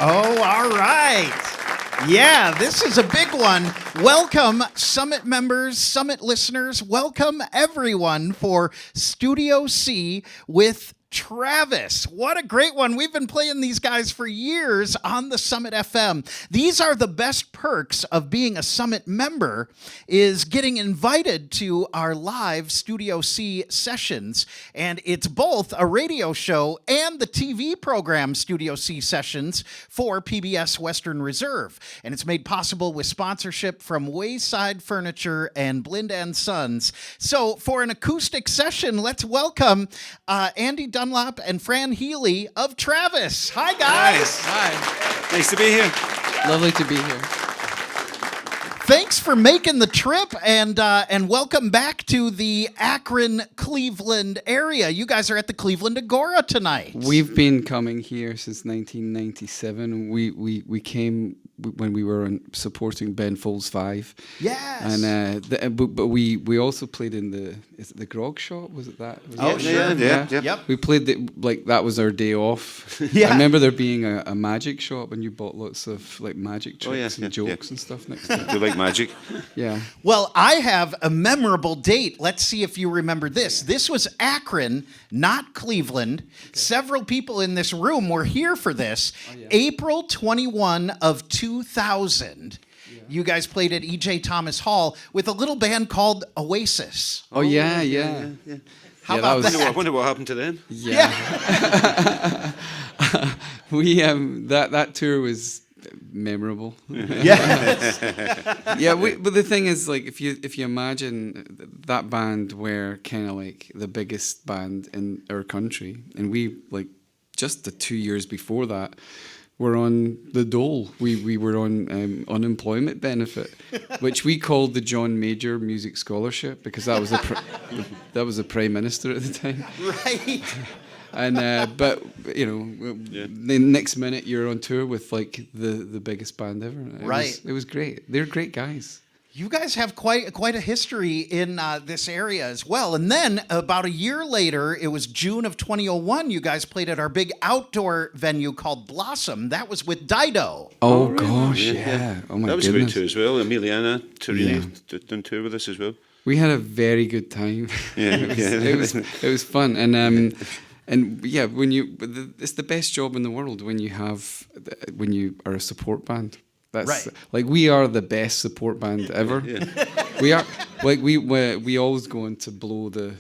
Oh, all right. Yeah, this is a big one. Welcome, Summit members, Summit listeners. Welcome, everyone, for Studio C with Travis. What a great one. We've been playing these guys for years on the Summit FM. These are the best perks of being a Summit member is getting invited to our live Studio C sessions. And it's both a radio show and the TV program Studio C sessions for PBS Western Reserve. And it's made possible with sponsorship from Wayside Furniture and Blind and Sons. So for an acoustic session, let's welcome Andy Dunlop and Fran Healy of Travis. Hi, guys. Nice. Hi. Nice to be here. Lovely to be here. Thanks for making the trip, and welcome back to the Akron, Cleveland area. You guys are at the Cleveland Agora tonight. We've been coming here since 1997. We came when we were supporting Ben Folds 5. Yes. And but we also played in the Grog Shop. Was it that? Sure. Yep. We played that was our day off. Yeah. I remember there being a magic shop, and you bought lots of like magic tricks and jokes and stuff next to it. Do you like magic? Yeah. Well, I have a memorable date. Let's see if you remember this. This was Akron, not Cleveland. Okay. Several people in this room were here for this. Oh, yeah. April 21 of 2000. Yeah. You guys played at E.J. Thomas Hall with a little band called Oasis. Oh, yeah. How about that? I wonder what happened to them. Yeah. We that tour was memorable. Yes. Yeah, but the thing is, like, if you imagine that band were kind of like the biggest band in our country, and we, like, just the 2 years before that were on the dole. We were on unemployment benefit, which we called the John Major Music Scholarship because that was the Prime Minister at the time. Right. And but you know, the next minute you're on tour with like the biggest band ever. It was great. They're great guys. You guys have quite a history in this area as well. And then about a year later, it was June of 2001, you guys played at our big outdoor venue called Blossom. That was with Dido. Oh, gosh, yeah. Oh, my that was goodness. great too as well. Emiliana Torini did tour with us as well. We had a very good time. Yeah, it was fun. And yeah, it's the best job in the world when you are a support band. That's right. Like, we are the best support band ever. Yeah. We are like we always go on to blow the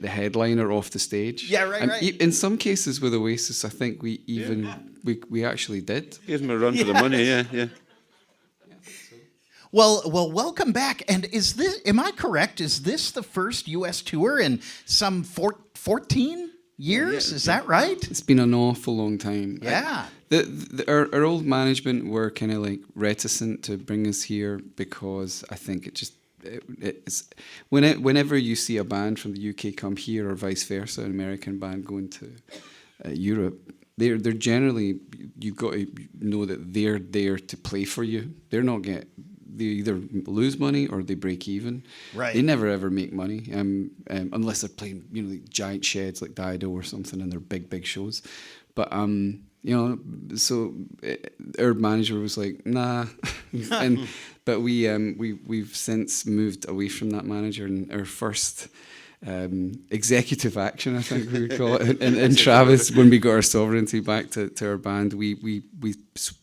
headliner off the stage. Yeah, right, and right. In some cases with Oasis, I think we actually did. Give them a run for the money. Yeah. Well, welcome back. And am I correct? Is this the first U.S. tour in some 14 years? Is that right? It's been an awful long time. Yeah. Our old management were kind of like reticent to bring us here because I think it's whenever you see a band from the UK come here or vice versa, an American band going to Europe, they're generally, you've got to know that they're there to play for you. They either lose money or they break even. Right. They never ever make money unless they're playing, like giant sheds like Dido or something, and they're big shows. But so our manager was like, nah, but we've since moved away from that manager, and our first executive action, I think we would call it, in Travis, when we got our sovereignty back to our band, we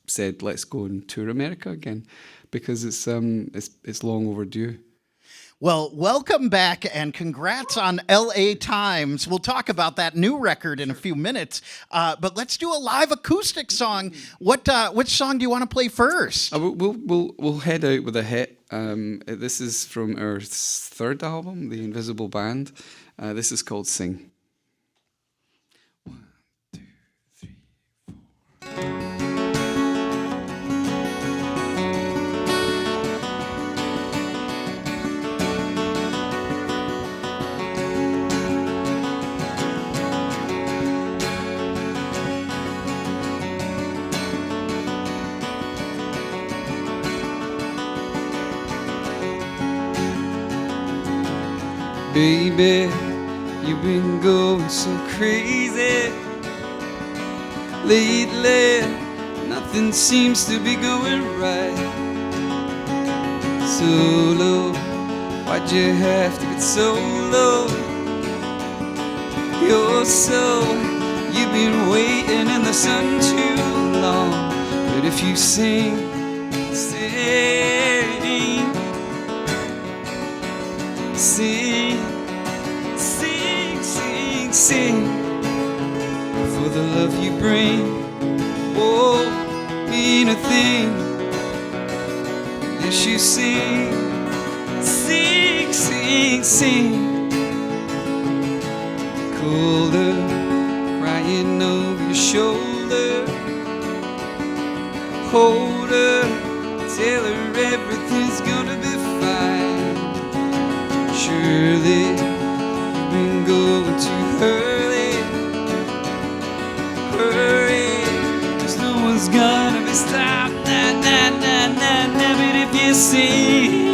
said, let's go and tour America again, because it's long overdue. Well, welcome back and congrats on LA Times. We'll talk about that new record in a few minutes. But let's do a live acoustic song. Which song do you want to play first? We'll head out with a hit. This is from our third album, The Invisible Band. This is called Sing. 1, 2, 3, 4. Baby, you've been going so crazy. Lately, nothing seems to be going right. So low, why'd you have to get so low? You're so, you've been waiting in the sun too long. But if you sing, sing, sing, sing, sing, sing, for the love you bring won't mean a thing. Yes, you sing, sing, sing, sing. Colder, crying over your shoulder. Hold her, tell her everything's gonna be fine. Surely you've been going too early. Hurry, 'cause no one's gonna be stopped. Nah, nah, nah, nah, nah. But if you sing,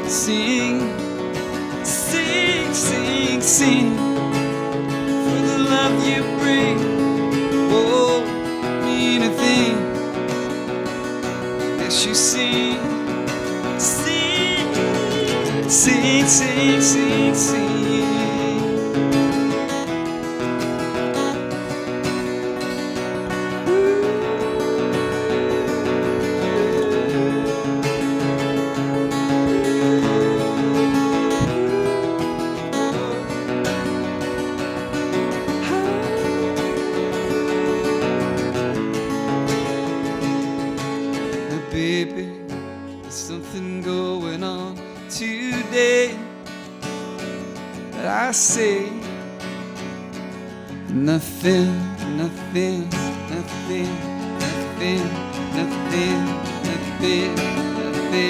sing, sing, sing, sing, for the love you bring won't mean a thing. Yes, you sing, sing, sing, sing, sing, sing. Baby, there's something going on today that I say nothing, nothing, nothing, nothing, nothing, nothing, nothing, nothing,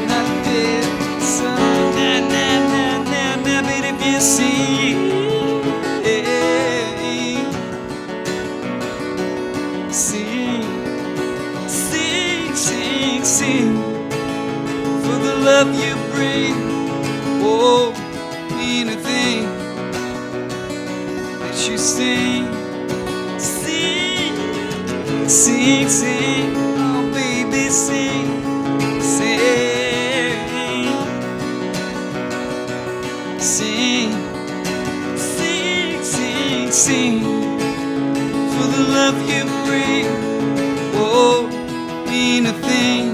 nothing. So na na na na na, but if you see, sing, sing, sing, sing, for the love you bring won't mean a thing. That you sing, sing, sing, sing, oh baby, sing, sing, sing, sing, sing, sing, for the love you bring won't mean a thing.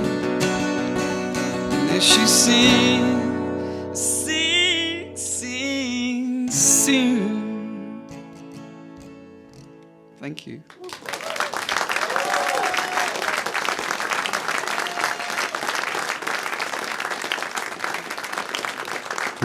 Unless you sing, sing, sing, sing. Thank you.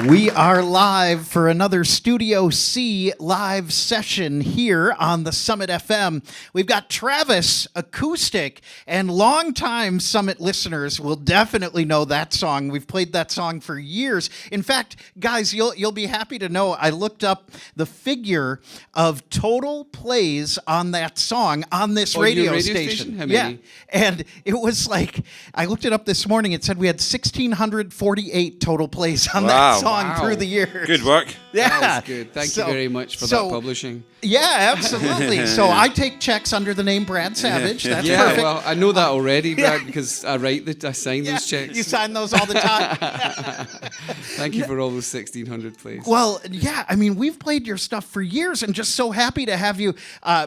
We are live for another Studio C live session here on the Summit FM. We've got Travis acoustic, and longtime Summit listeners will definitely know that song. We've played that song for years. In fact, guys, you'll be happy to know I looked up the figure of total plays on that song on this On your radio radio station. How Yeah, many? and it was like I looked it up this morning. It said we had 1,648 total plays on that Wow. song Wow. through the years. Good work. Yeah, That was good. Thank you very much for that publishing. Yeah, absolutely. So I take checks under the name Brad Savage. That's Yeah, perfect. well, I know that already, Brad, because I sign Yeah, those checks. you sign those all the time. Thank you for all those 1,600 plays. Well, yeah, I mean, we've played your stuff for years, and just so happy to have you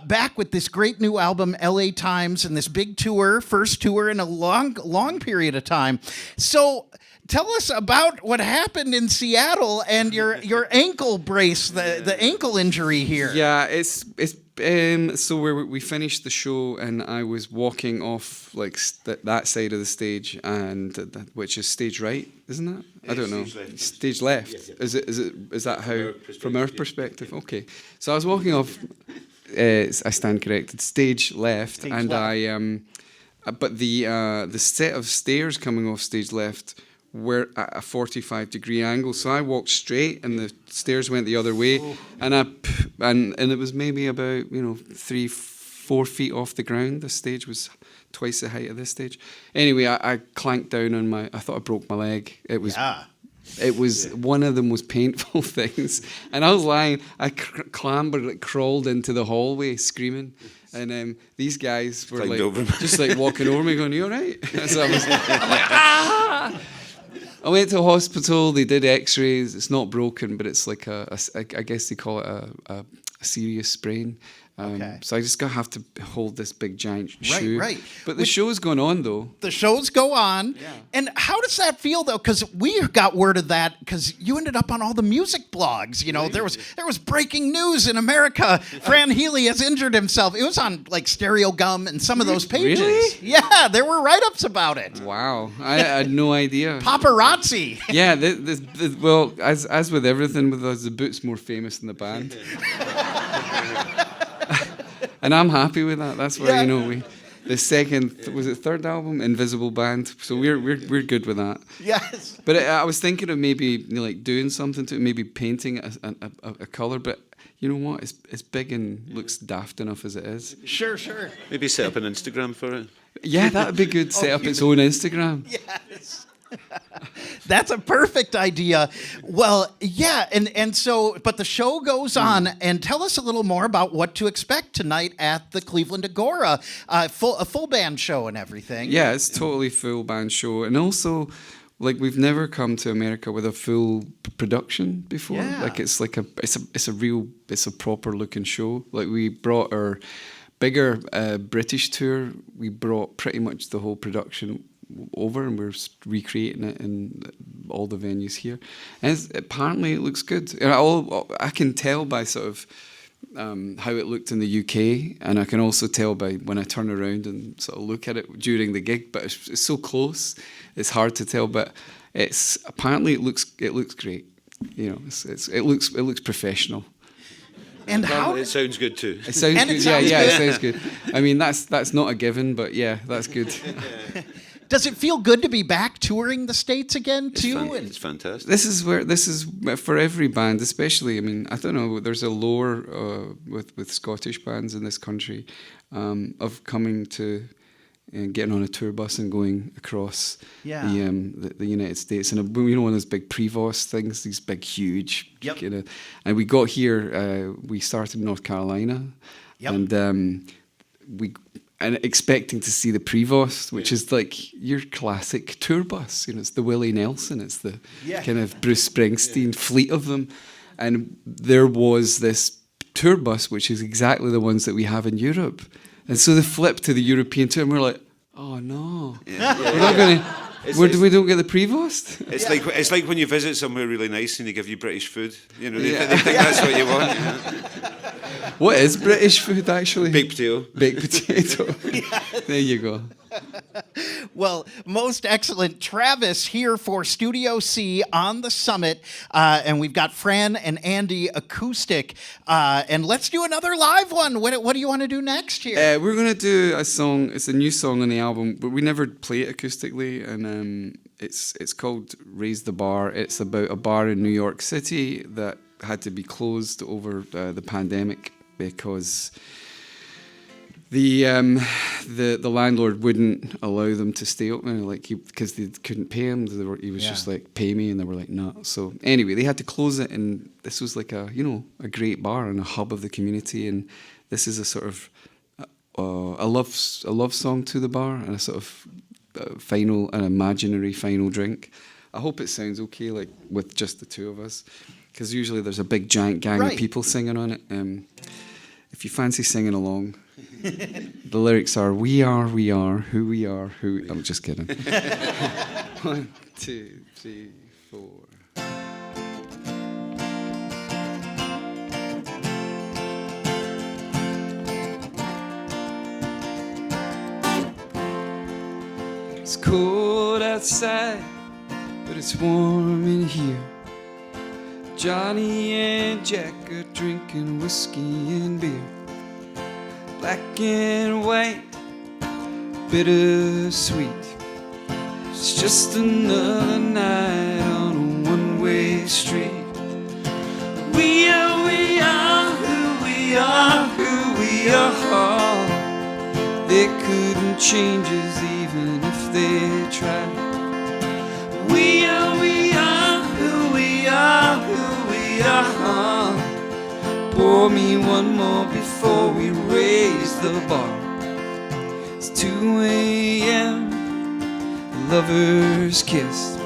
back with this great new album, LA Times, and this big tour, first tour in a long period of time. So tell us about what happened in Seattle and your ankle brace, the ankle injury here. Yeah, it's so we finished the show and I was walking off like that side of the stage, and which is stage right, isn't it? I don't know. Stage left. Stage left. Yeah. Is that how From our perspective, from our perspective? Okay. So I was walking off. I stand corrected. Stage left, Stage and left. but the set of stairs coming off stage left were at a 45-degree angle, so I walked straight and the stairs went the other way, and it was maybe about 3-4 feet off the ground. The stage was twice the height of this stage. Anyway, I clanked down on I thought I broke my leg. It was It was one of the most painful things. And I was lying, I clambered, like, crawled into the hallway screaming. And these guys were just like walking over me going, "You all right?" So I'm like, ah! I went to a hospital, they did x-rays. It's not broken, but it's like I guess they call it a serious sprain. Okay. So I just have to hold this big giant shoe. Right. But the show's going on, though. The shows go on. Yeah. And how does that feel, though? Because we got word of that because you ended up on all the music blogs. You know, there was breaking news in America. Fran Healy has injured himself. It was on, like, Stereo Gum and some of those pages. Really? Yeah, there were write-ups about it. Wow. I had no idea. Paparazzi. Yeah, well, as with everything with us, the boot's more famous than the band. And I'm happy with that. That's why, the third album, Invisible Band. So we're good with that. Yes. But I was thinking of maybe like doing something to it, maybe painting a color. But you know what? It's big and looks daft enough as it is. Sure. Maybe set up an Instagram for it. Yeah, that would be good. Set up its own Instagram. Yes. That's a perfect idea. Well, yeah, and so, but the show goes on, and tell us a little more about what to expect tonight at the Cleveland Agora, a full band show and everything. Yeah, it's totally full band show, and also, like, we've never come to America with a full production before. Yeah. Like, it's a proper looking show. Like, we brought our bigger British tour. We brought pretty much the whole production over, and we're recreating it in all the venues here. And apparently it looks good. And I can tell by sort of how it looked in the UK, and I can also tell by when I turn around and sort of look at it during the gig. But it's so close, it's hard to tell. But apparently it looks great. You know, it looks professional. And how it sounds good too. It sounds And good. it sounds It good. sounds good. I mean, that's not a given, but yeah, that's good. does it feel good to be back touring the States again too? It's fantastic. This is for every band, especially. I mean, I don't know. There's a lore with Scottish bands in this country of coming to getting on a tour bus and going across the United States, and one of those big Prevost things, these big, huge, and we got here. We started in North Carolina, and and expecting to see the Prevost, which is like your classic tour bus. You know, it's the Willie Nelson, it's the kind of Bruce Springsteen fleet of them, and there was this tour bus, which is exactly the ones that we have in Europe. And so they flipped to the European tour, and we're like, oh no, we're not going to. We don't get the Prevost. It's like when you visit somewhere really nice and they give you British food. You know, they think that's what you want. You know? What is British food actually? Baked potato. Baked potato. There you go. Well, most excellent. Travis here for Studio C on the Summit. And we've got Fran and Andy acoustic. And let's do another live one. What do you want to do next here? We're going to do a song. It's a new song on the album, but we never play it acoustically. And it's called Raise the Bar. It's about a bar in New York City that had to be closed over the pandemic because the landlord wouldn't allow them to stay open, because they couldn't pay him. He was just like, pay me, and they were like, no. So anyway, they had to close it, and this was like a great bar and a hub of the community, and this is a sort of a love song to the bar and a sort of an imaginary final drink. I hope it sounds okay, like with just the two of us, because usually there's a big giant gang of people singing on it. If you fancy singing along, the lyrics are, we are who we are, who... I'm just kidding. 1, 2, 3, 4. It's cold outside, but it's warm in here. Johnny and Jack are drinking whiskey and beer. Black and white, bittersweet. It's just another night on a one-way street. We are who we are, who we are. They couldn't change us even if they tried. We are who Pour me one more before we raise the bar. It's 2 a.m., lovers kiss.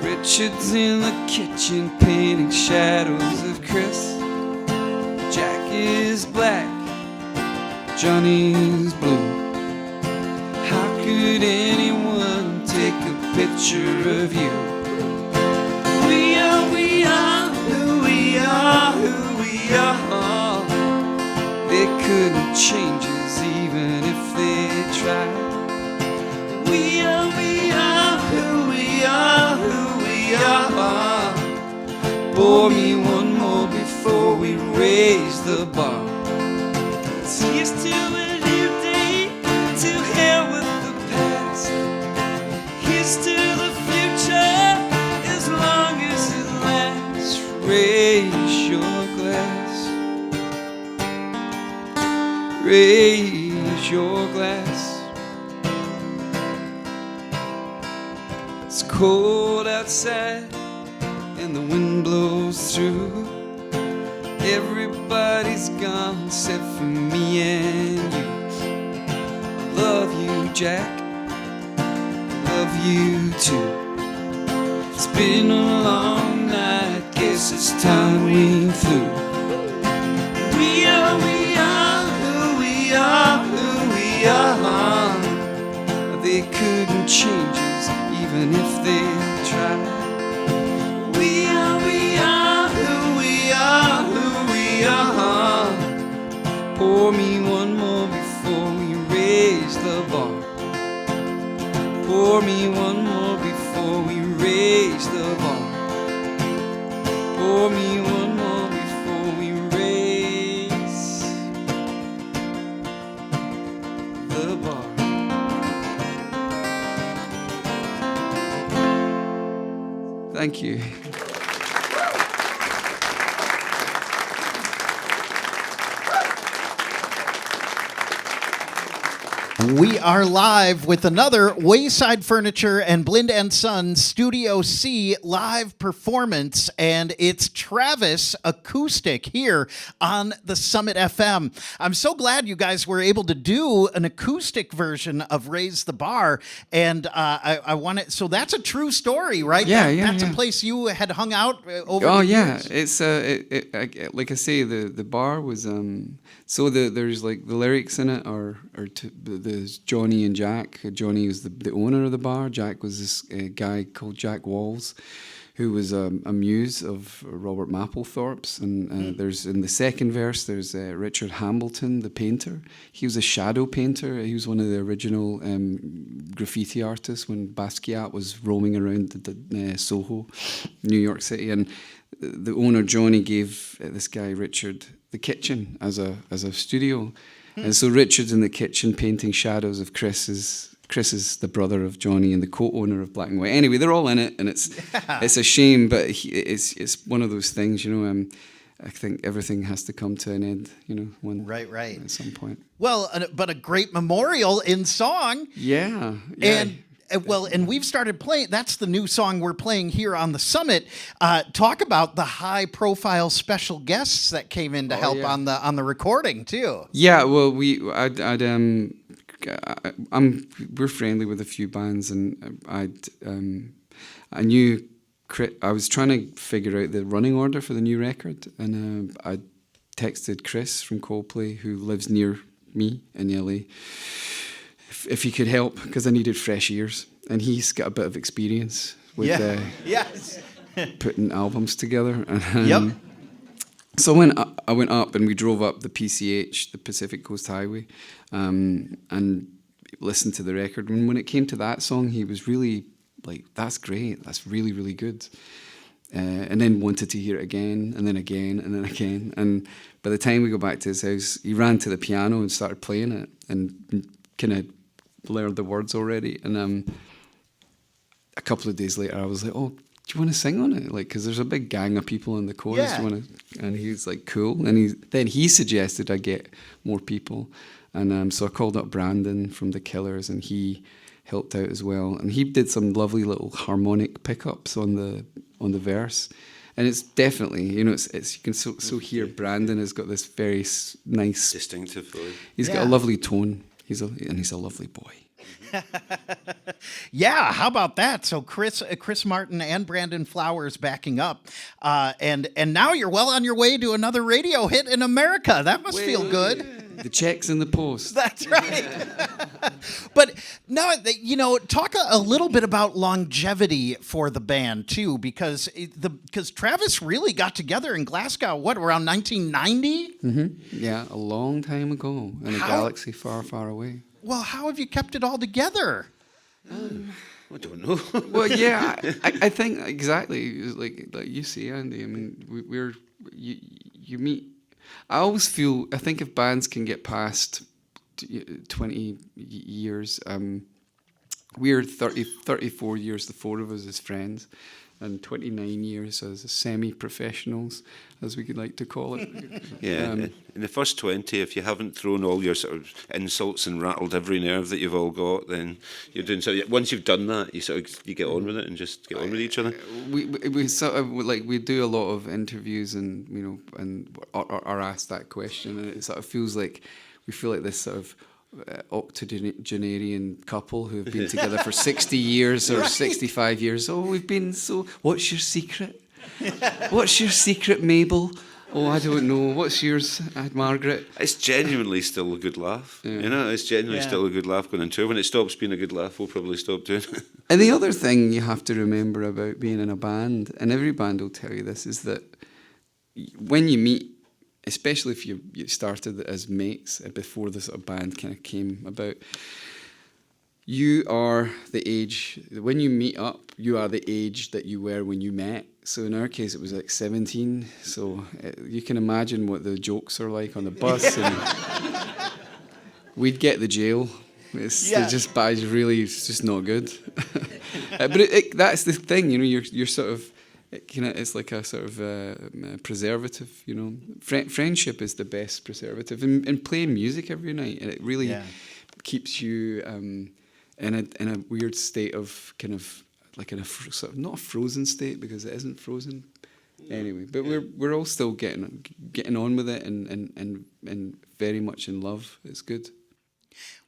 Richard's in the kitchen painting shadows of Chris. Jack is black, Johnny's blue. How could anyone take a picture of you? We are who we are, who we are. They couldn't change us even if they tried. We are who we are, who we are. Pour me one more before we raise the bar. So here's to a new day, to hell with the past. Here's to the future, as long as it lasts. Raise your glass. Raise your glass. It's cold outside and the wind blows through. Everybody's gone except for me and you. I love you, Jack. I love you too. It's been a long night, guess it's time we flew. We are who we are, who we are. They couldn't change us even if they tried. We are who we are, who we are. Pour me one more before we raise the bar. Pour me one more before we raise the bar. Pour me one more before we raise the bar. Thank you. We are live with another Wayside Furniture and Blind and Son Studio C live performance, and it's Travis Acoustic here on the Summit FM. I'm so glad you guys were able to do an acoustic version of Raise the Bar, and I want to. So that's a true story, right? That's a place you had hung out over. Oh the yeah, years. it's like I say, the bar was so there's like the lyrics in it are there's Johnny and Jack. Johnny was the owner of the bar. Jack was this guy called Jack Walls, who was a muse of Robert Mapplethorpe's. And there's in the second verse there's Richard Hambleton, the painter. He was a shadow painter. He was one of the original graffiti artists when Basquiat was roaming around the Soho, New York City. And the owner Johnny gave this guy Richard the kitchen as a studio. And so Richard's in the kitchen painting shadows of Chris is the brother of Johnny and the co-owner of Black and White. Anyway, they're all in it, and it's a shame, but it's one of those things, you know. I think everything has to come to an end, you know, right at some point. Well, but a great memorial in song. Yeah. And we've started playing. That's the new song we're playing here on the Summit. Talk about the high-profile special guests that came in to help on the recording too. Yeah, well, we're friendly with a few bands, and I knew I was trying to figure out the running order for the new record, and I texted Chris from Coldplay, who lives near me in LA. If he could help, because I needed fresh ears, and he's got a bit of experience with putting albums together. Yep. So I went up and we drove up the PCH, the Pacific Coast Highway, and listened to the record. And when it came to that song, he was really like, "That's great. That's really, really good." And then wanted to hear it again, and then again, and then again. And by the time we got back to his house, he ran to the piano and started playing it, and kind of learned the words already. And a couple of days later, I was like, "Oh, do you want to sing on it? Like, because there's a big gang of people in the chorus. Yeah. Do you want to?" And he was like, "Cool." And then he suggested I get more people, and so I called up Brandon from the Killers, and he helped out as well. And he did some lovely little harmonic pickups on the verse. And it's definitely, it's you can so hear Brandon has got this very nice, distinctive voice. He's got a lovely tone. He's a lovely boy. Yeah, how about that? So Chris Martin and Brandon Flowers backing up, and now you're well on your way to another radio hit in America. That must feel good. The check's in the post. That's right. But no, talk a little bit about longevity for the band too, because Travis really got together in Glasgow. What, around 1990? Mm-hmm. Yeah, a long time ago in a galaxy far, far away. Well, how have you kept it all together? I don't know. Well, yeah, I think exactly like you say, Andy. I mean, you meet. I think if bands can get past 20 years, we're 34 years, the four of us as friends, and 29 years as semi-professionals, as we could like to call it. Yeah, in the first 20, if you haven't thrown all your sort of insults and rattled every nerve that you've all got, then you're doing so. Once you've done that, you get on with it and just get on with each other. We sort of we do a lot of interviews and are asked that question, and it sort of feels like we feel like this sort of octogenarian couple who have been together for 60 years or 65 years. Oh, we've been so. What's your secret? What's your secret, Mabel? Oh, I don't know. What's yours, Margaret? It's genuinely still a good laugh. Yeah. It's genuinely still a good laugh going on tour. When it stops being a good laugh, we'll probably stop doing it. And the other thing you have to remember about being in a band, and every band will tell you this, is that when you meet, especially if you started as mates before the sort of band kind of came about, you are the age, when you meet up, you are the age that you were when you met. So in our case, it was like 17. So you can imagine what the jokes are like on the bus. And we'd get the jail. It's just not good. But that's the thing, you're sort of, it's like a sort of preservative, Friendship is the best preservative. And playing music every night, and it really keeps you in a weird state of kind of like in a sort of not a frozen state, because it isn't frozen anyway. But we're all still getting on with it and very much in love. It's good.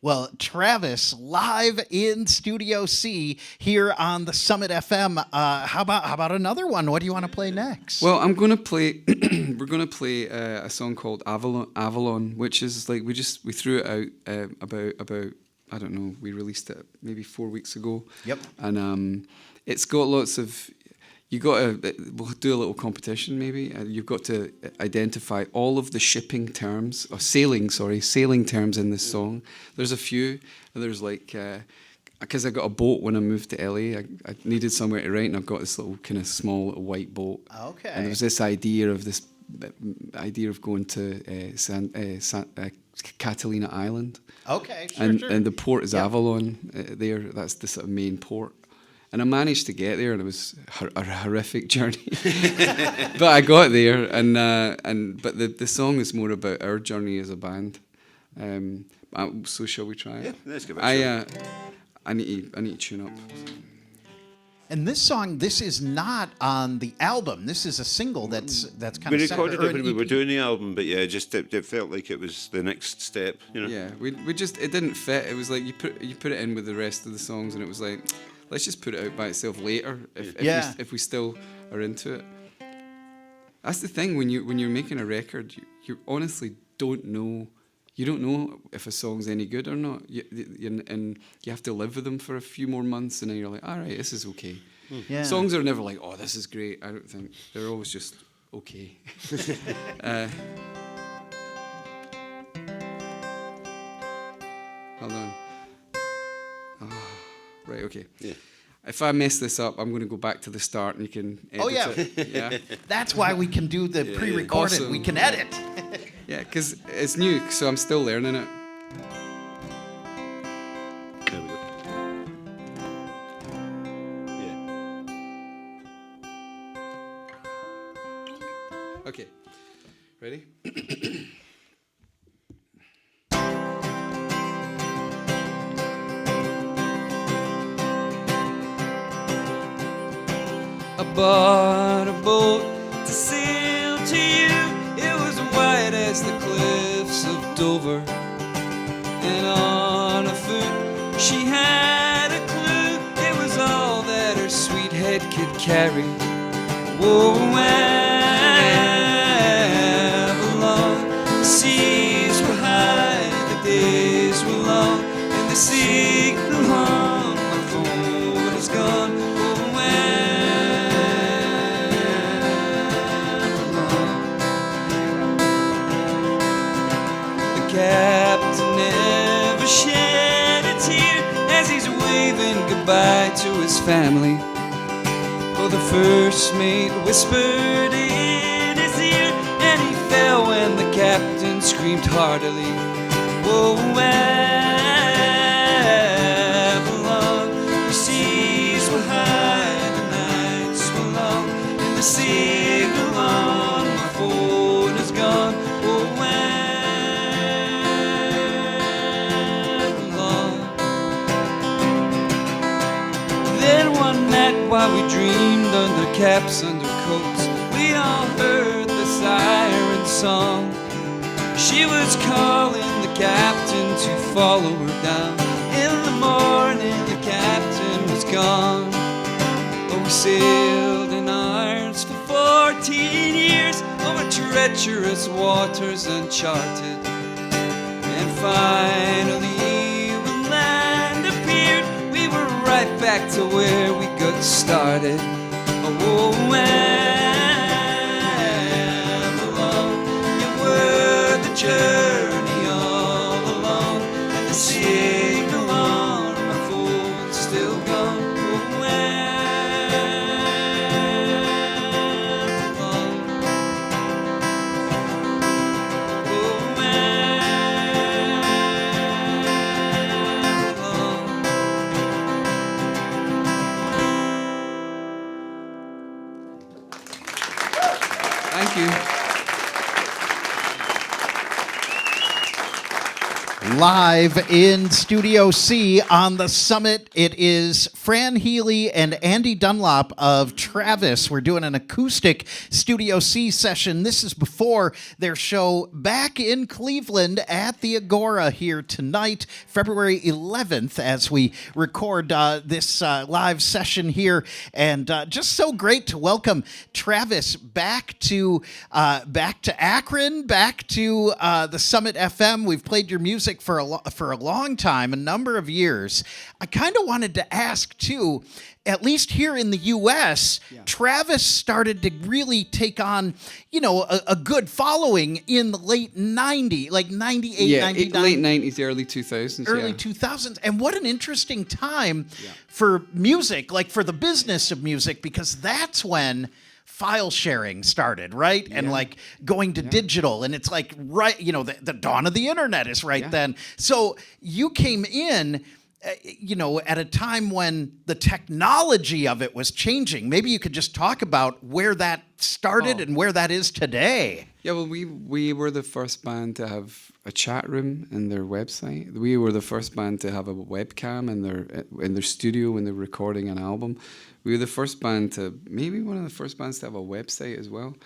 Well, Travis, live in Studio C here on the Summit FM. How about another one? What do you want to play next? Well, I'm going to play. We're going to play a song called Avalon, which is like we threw it out about I don't know. We released it maybe 4 weeks ago. Yep. And it's got lots of. We'll do a little competition maybe. You've got to identify all of the shipping terms, or sailing terms in this song. There's a few. There's like, because I got a boat when I moved to LA, I needed somewhere to write, and I've got this little kind of small little white boat. Okay. And there was this idea of going to Catalina Island. Okay, sure, and the port is Avalon there. That's the sort of main port. And I managed to get there, and it was a horrific journey. But I got there, but the song is more about our journey as a band. So shall we try it? Yeah, let's give it a shot. I need to tune up. And this song, this is not on the album. This is a single that's kind we of recorded it when we were doing the album, but yeah, just it felt like it was the next step, Yeah, we just it didn't fit. It was like you put it in with the rest of the songs, and it was like, let's just put it out by itself later if we still are into it. That's the thing when you're making a record, you honestly don't know. You don't know if a song's any good or not, and you have to live with them for a few more months, and then you're like, all right, this is okay. Yeah. Songs are never like, oh, this is great. I don't think. They're always just okay. Hold on. Oh, right, okay. Yeah. If I mess this up, I'm going to go back to the start, and you can edit it. Yeah. That's why we can do the pre-recorded. Awesome. We can edit. Yeah, because it's new, so I'm still learning it. There we go. Yeah. Okay. Ready? I bought a boat to sail to you. It was white as the cliffs of Dover, and on a foot she had a clue. It was all that her sweet head could carry. Whoa, Avalon, the seas were high, the days were long, and the signal hung, my phone is gone. Whoa, Avalon. The captain never shed a tear as he's waving goodbye to his family. Oh, the first mate whispered in his ear, and he fell when the captain screamed heartily. Oh, Avalon, the seas were high, the nights were long, and the signal on my phone is gone. Oh, Avalon. Then one night while we dreamed under caps, under coats, we all heard the siren song. She was calling the captain to follow her down. In the morning the captain was gone. Oh, we sailed in irons for 14 years over treacherous waters uncharted, and finally when land appeared, we were right back to where we got started. Oh, Avalon, you were the journey all along, and the signal on my phone's still gone. Oh, Avalon. Oh, Avalon. Thank you. Live in Studio C on the Summit, it is Fran Healy and Andy Dunlop of Travis. We're doing an acoustic Studio C session. This is before their show back in Cleveland at the Agora here tonight, February 11th, as we record this live session here. And just so great to welcome Travis back to Akron, back to the Summit FM. We've played your music for a long time, a number of years. I kind of wanted to ask too, at least here in the U.S., Travis started to really take on, a good following in the late 90s, like 98, 99. Late 90s, early 2000s. Early 2000s. And what an interesting time for music, like for the business of music, because that's when file sharing started, right? And like going to digital, and it's like, right, the dawn of the internet is right then. So you came in, at a time when the technology of it was changing. Maybe you could just talk about where that started and where that is today. Yeah, well, we were the first band to have a chat room in their website. We were the first band to have a webcam in their studio when they were recording an album. We were the first band to, maybe one of the first bands to have a website as well.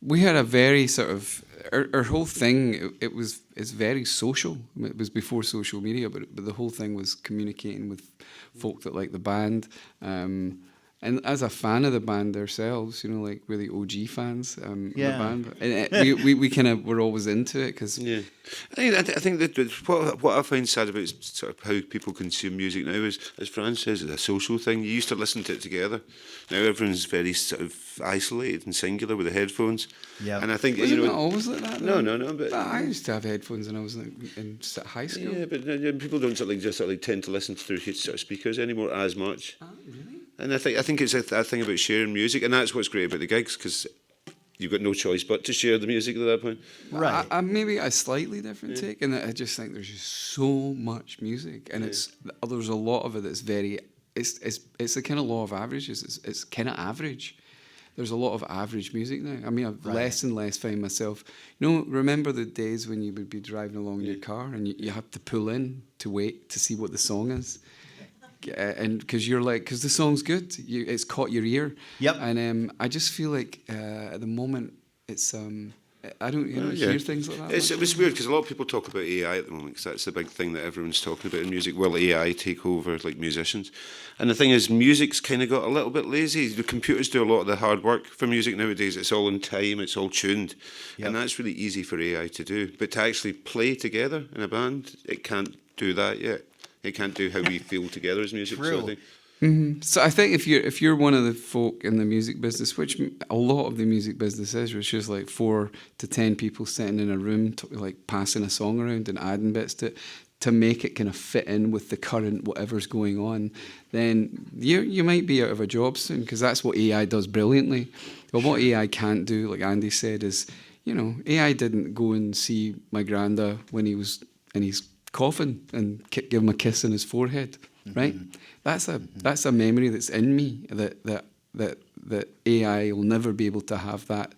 We had a very sort of, our whole thing, it's very social. It was before social media, but the whole thing was communicating with folk that like the band. And as a fan of the band ourselves, like really OG fans of the band, and we kind of were always into it because. Yeah, I think that what I find sad about sort of how people consume music now is, as Fran says, it's a social thing. You used to listen to it together. Now everyone's very sort of isolated and singular with the headphones. Yeah, and I think was it not always like that? No. But I used to have headphones when I was in high school. Yeah, but people don't just tend to listen through sort of speakers anymore as much. Oh, really? And I think it's a thing about sharing music, and that's what's great about the gigs, because you've got no choice but to share the music at that point. Right. Maybe a slightly different take, and I just think there's just so much music, and there's a lot of it that's very. It's the kind of law of averages. It's kind of average. There's a lot of average music now. I mean, I've less and less find myself. Remember the days when you would be driving along in your car and you have to pull in to wait to see what the song is. and because the song's good, it's caught your ear. Yep. And I just feel like at the moment it's I don't hear things like that. It was weird because a lot of people talk about AI at the moment because that's the big thing that everyone's talking about in music. Will AI take over like musicians? And the thing is, music's kind of got a little bit lazy. The computers do a lot of the hard work for music nowadays. It's all in time, it's all tuned. Yep. And that's really easy for AI to do. But to actually play together in a band, it can't do that yet. It can't do how we feel together as music. True. So I think So I think if you're one of the folk in the music business, which a lot of the music business is, which is like 4 to 10 people sitting in a room, like passing a song around and adding bits to make it kind of fit in with the current whatever's going on, then you might be out of a job soon, because that's what AI does brilliantly. But what AI can't do, like Andy said, is, AI didn't go and see my granda when he was in his coffin and give him a kiss on his forehead, right? That's a memory that's in me that AI will never be able to have. That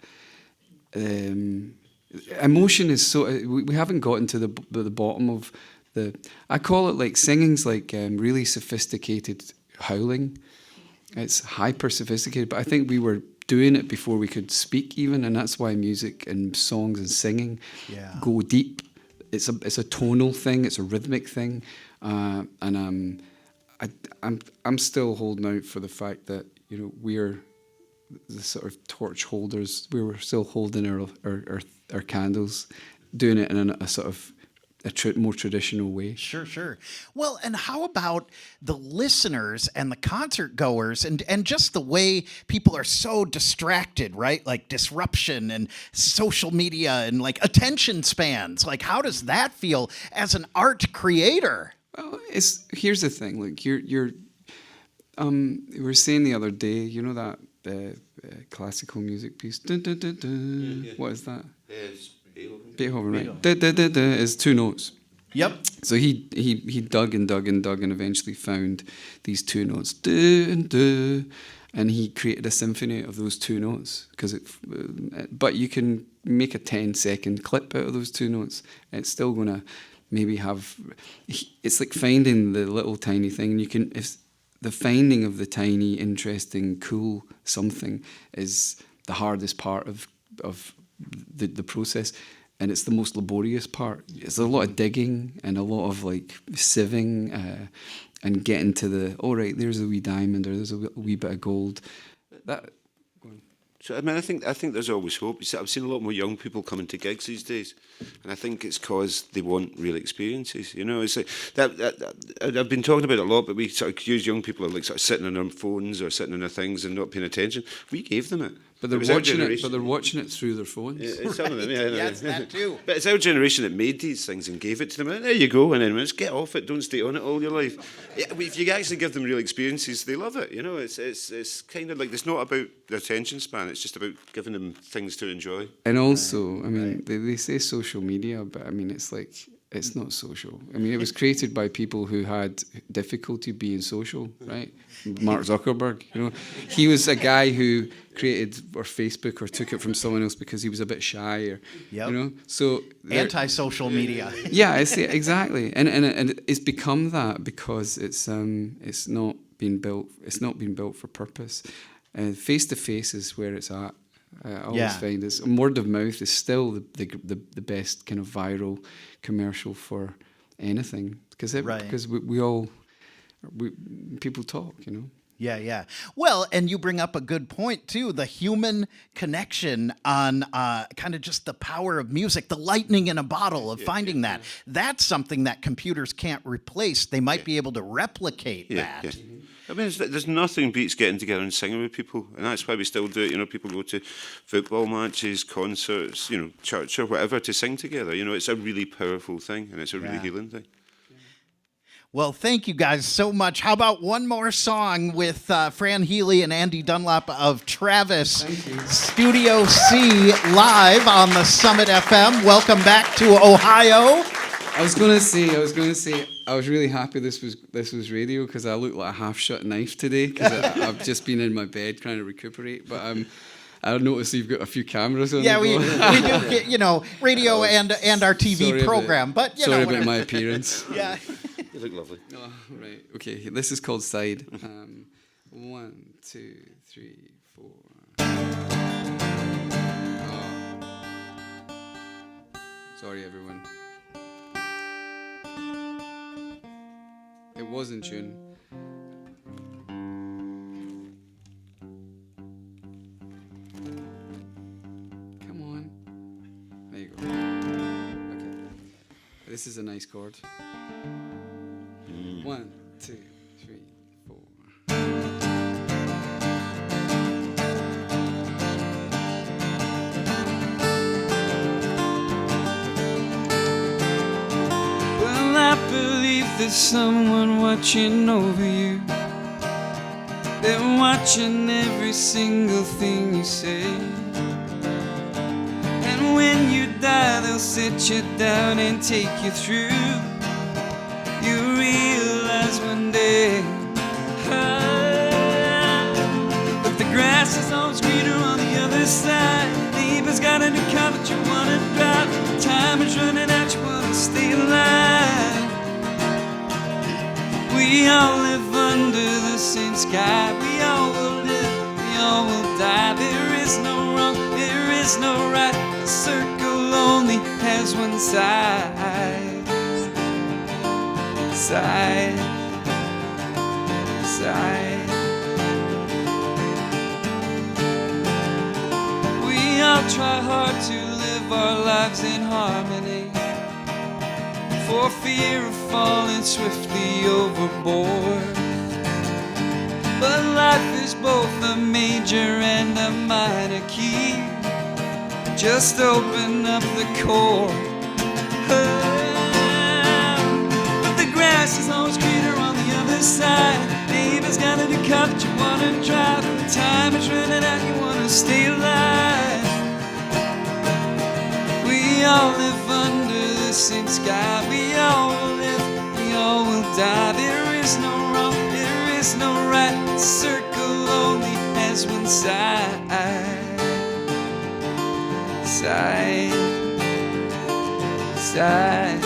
emotion is so we haven't gotten to the bottom of the. I call it like singing's like really sophisticated howling. It's hyper sophisticated, but I think we were doing it before we could speak even, and that's why music and songs and singing go deep. It's a tonal thing. It's a rhythmic thing, and I'm still holding out for the fact that we're the sort of torch holders. We were still holding our candles, doing it in a sort of more traditional way. Sure. Well, and how about the listeners and the concert goers and just the way people are so distracted, right? Like disruption and social media and like attention spans. Like, how does that feel as an art creator? Well, here's the thing. Like we were saying the other day, that classical music piece. Dun, dun, dun, dun. Yeah. What is that? it's Beethoven, right? Da, da, da, da, is 2 notes. Yep. So he dug and dug and dug and eventually found these 2 notes. Du and du, and he created a symphony of those 2 notes. But you can make a 10-second clip out of those 2 notes. It's still going to maybe have. It's like finding the little tiny thing. If the finding of the tiny, interesting, cool something is the hardest part of the process, and it's the most laborious part. It's a lot of digging and a lot of like sieving and getting to there's a wee diamond, or there's a wee bit of gold. So I think there's always hope. I've seen a lot more young people coming to gigs these days, and I think it's because they want real experiences. It's like that I've been talking about it a lot, but we sort of accuse young people of like sort of sitting on their phones or sitting on their things and not paying attention. We gave them it. But they're watching it. But they're watching it through their phones. Yeah, some of them, yeah. Yes, that too. But it's our generation that made these things and gave it to them. And there you go. And then just get off it. Don't stay on it all your life. Yeah, if you actually give them real experiences, they love it. It's kind of like it's not about the attention span. It's just about giving them things to enjoy. And also, they say social media, but it's like. It's not social. It was created by people who had difficulty being social, right? Mark Zuckerberg, he was a guy who created Facebook or took it from someone else because he was a bit shy, So Anti-social media. Yeah, I see exactly, and it's become that because it's not been built. It's not been built for purpose. Face to face is where it's at. I always find this word of mouth is still the best kind of viral commercial for anything because people talk, Yeah. Well, and you bring up a good point too, the human connection on kind of just the power of music, the lightning in a bottle of finding that. That's something that computers can't replace. They might be able to replicate that. Yeah. There's nothing beats getting together and singing with people, and that's why we still do it. People go to football matches, concerts, church or whatever to sing together. It's a really powerful thing, and it's a really healing thing. Well, thank you guys so much. How about one more song with Fran Healy and Andy Dunlap of Travis? Studio C live on the Summit FM. Welcome back to Ohio. I was going to say, I was really happy this was radio because I look like a half-shut knife today because I've just been in my bed trying to recuperate. But I noticed you've got a few cameras on. Yeah, we do get, radio and our TV program. But sorry about my appearance. Yeah. You look lovely. Oh, right. Okay, this is called Side. 1, 2, 3, 4. Oh. Sorry, everyone. It was in tune. Come on. There you go. Okay. This is a nice chord. 1, 2, 3, 4. Well, I believe there's someone watching over you. They're watching every single thing you say. And when you die, they'll sit you down and take you through. You realize one day, but the grass is always greener on the other side. Neighbor's got a new car that you wanna drive. Time is running out, you wanna stay alive. We all live under the same sky. We all will live, we all will die. There is no wrong, there is no right. The circle only has one side. Side, side. We all try hard to live our lives in harmony, for fear of falling swiftly overboard. But life is both a major and a minor key. Just open up the chord. Grass is always greener on the other side. Neighbor's got a new car that you wanna drive. Time is running out, you wanna stay alive. We all live under the same sky. We all will live, we all will die. There is no wrong, there is no right. The circle only has one side. Side, side.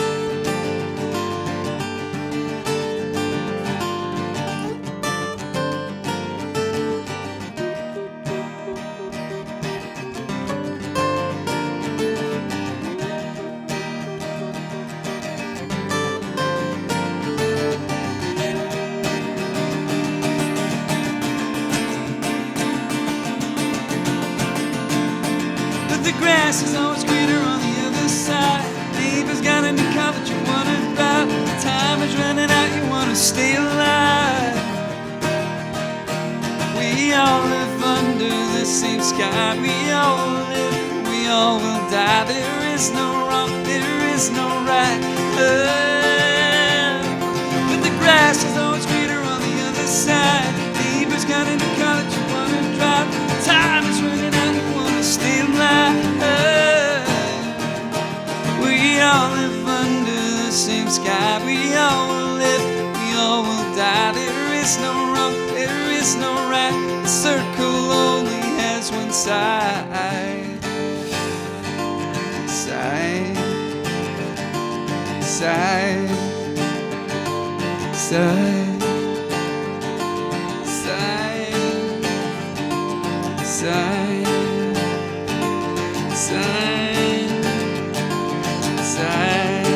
The grass is always greener on the other side. Neighbor's got a new car that you wanna drive. Time is running out, you wanna stay alive. We all live under the same sky. We all live, we all will die. There is no wrong, there is no right. But the grass is always greener on the other side. Neighbor's got a new car that you wanna drive. Time is running out, you wanna stay alive. We all live under the same sky. We all will live, we all will die. There is no wrong, there is no right. The circle only has one side. Side, side, side, side, side, side, side.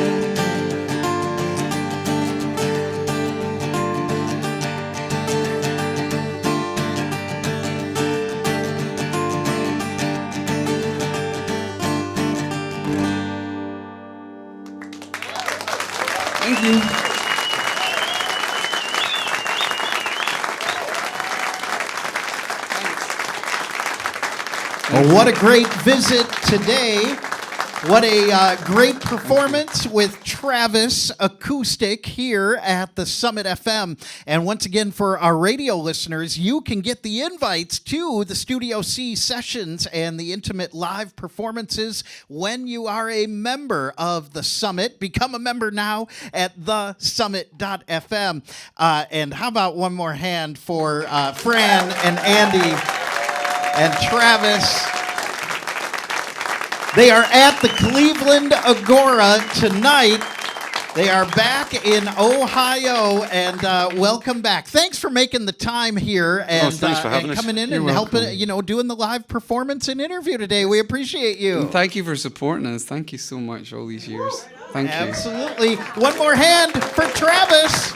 Thank you. Well, what a great visit today. What a great performance with Travis Acoustic here at the Summit FM. And once again, for our radio listeners, you can get the invites to the Studio C sessions and the intimate live performances when you are a member of the Summit. Become a member now at thesummit.fm. And how about one more hand for Fran and Andy and Travis. They are at the Cleveland Agora tonight They are back in Ohio, and welcome back. Thanks for making the time here and, thanks for having and us. coming in You're and welcome. helping, doing the live performance and interview today. We appreciate you. And thank you for supporting us. Thank you so much all these years. Thank you. Absolutely. One more hand for Travis.